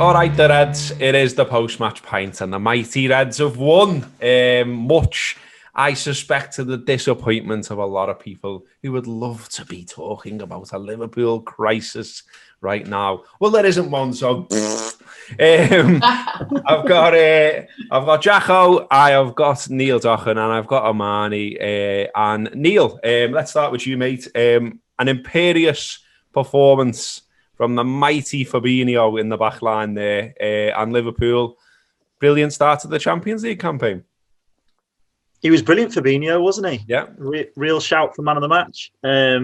All right, the Reds, it is the post-match pint, and the mighty Reds have won. Much, I suspect, to the disappointment of a lot of people who would love to be talking about a Liverpool crisis right now. Well, there isn't one, so I've got Jacko, I have got Neil Dochan, and I've got Imani. And Neil, let's start with you, mate. An imperious performance from the mighty Fabinho in the back line there, and Liverpool, brilliant start to the Champions League campaign. He was brilliant, Fabinho, wasn't he? Yeah, real shout for man of the match. I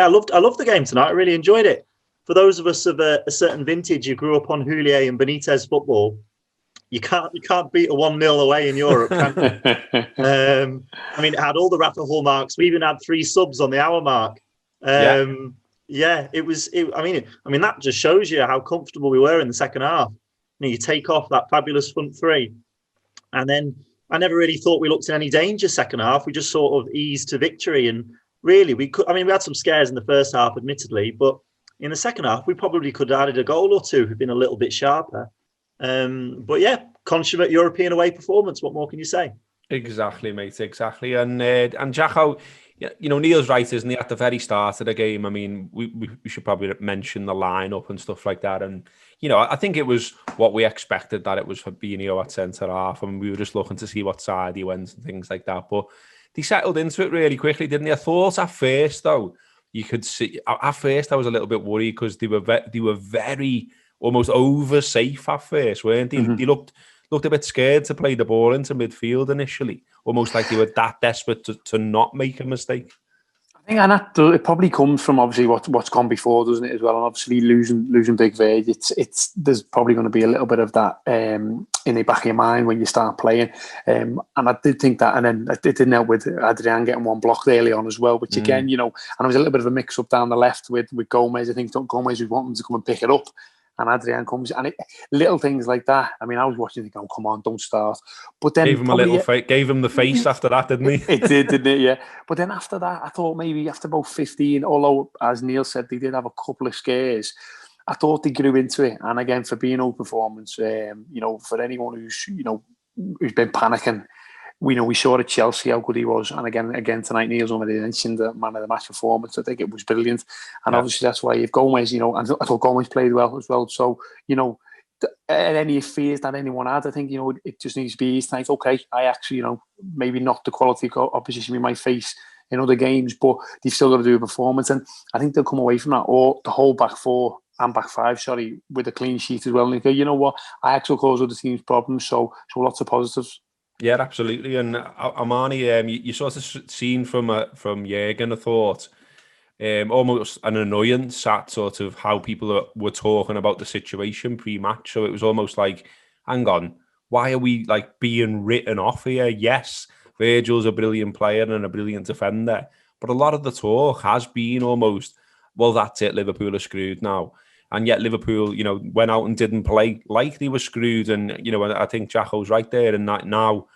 loved the game tonight. I really enjoyed it. For those of us of a certain vintage who grew up on Houllier and Benitez football, you can't beat a 1-0 away in Europe, can you? It had all the Rafa hallmarks. We even had 3 subs on the hour mark. It was. That just shows you how comfortable we were in the second half. You take off that fabulous front 3, and then I never really thought we looked in any danger second half. We just sort of eased to victory, and really we could. We had some scares in the first half, admittedly, but in the second half we probably could have added a goal or two, have been a little bit sharper. Consummate European away performance. What more can you say? Exactly, mate. Exactly, and Jacko. Neil's right, isn't he? At the very start of the game, we should probably mention the lineup and stuff like that. And, I think it was what we expected, that it was Fabinho at centre-half. We were just looking to see what side he went and things like that. But they settled into it really quickly, didn't they? I thought at first, though, you could see... At first, I was a little bit worried because they were very, almost over-safe at first, weren't they? Mm-hmm. They looked a bit scared to play the ball into midfield initially, almost like they were that desperate to not make a mistake. I think, and it probably comes from obviously what's gone before, doesn't it, as well? And obviously losing Big Verde, there's probably going to be a little bit of that in the back of your mind when you start playing. And I did think that, and then it didn't help with Adrian getting one blocked early on as well, which again, and it was a little bit of a mix-up down the left with Gomez. I think Gomez was wanting to come and pick it up, and Adrian comes, and little things like that. I was watching it going, come on, don't start. But then gave him the face after that, didn't he? It did, didn't it? Yeah. But then after that, I thought maybe after about 15, although as Neil said, they did have a couple of scares, I thought they grew into it. And again, Fabinho performance, for anyone who's been panicking, we saw at Chelsea how good he was, and again tonight Neil's already mentioned the man of the match performance. I think it was brilliant, and obviously that's why if Gomez, and I thought Gomez played well as well. So any fears that anyone had, I think it just needs to be tonight. Okay, I actually maybe not the quality opposition we might face in other games, but they've still got to do a performance, and I think they'll come away from that, or the whole back 4 and back 5, with a clean sheet as well. And they go, you know what, Ajax will cause other teams problems, so lots of positives. Yeah, absolutely. And Imani, you sort of seen from Jürgen, I thought, almost an annoyance at sort of how people were talking about the situation pre-match. So it was almost like, hang on, why are we being written off here? Yes, Virgil's a brilliant player and a brilliant defender, but a lot of the talk has been almost, well, that's it, Liverpool are screwed now. And yet Liverpool, went out and didn't play like they were screwed. And, I think Jacko's right there. And that now,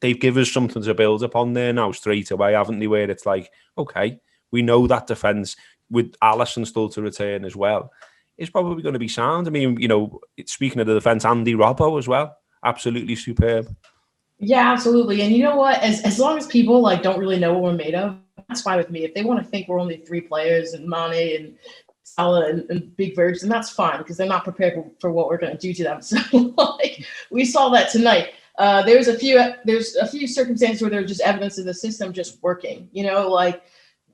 they've given us something to build upon there now straight away, haven't they? Where it's like, okay, we know that defence with Alisson still to return as well is probably going to be sound. Speaking of the defence, Andy Robbo as well, absolutely superb. Yeah, absolutely. And you know what? As long as people don't really know what we're made of, that's fine with me. If they want to think we're only 3 players and Mane and Salah and Big Verge, and that's fine because they're not prepared for what we're going to do to them. So we saw that tonight. There's a few circumstances where there's just evidence of the system just working.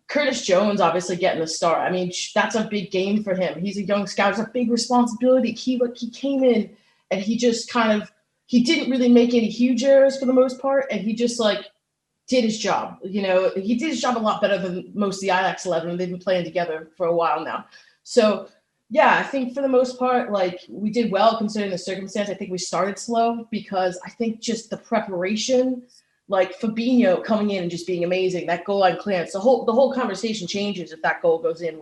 Curtis Jones obviously getting the start. That's a big game for him. He's a young scout. It's a big responsibility. He came in and he just he didn't really make any huge errors for the most part, and he just did his job. He did his job a lot better than most of the Ajax 11, and they've been playing together for a while now. So, yeah, I think for the most part, we did well considering the circumstance. I think we started slow because I think just the preparation, Fabinho coming in and just being amazing, that goal line clearance, the whole conversation changes if that goal goes in.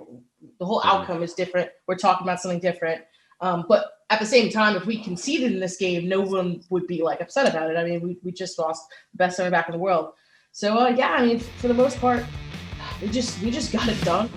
The whole outcome is different. We're talking about something different. But at the same time, if we conceded in this game, no one would be upset about it. We just lost the best center back in the world. So, for the most part, we just got it done.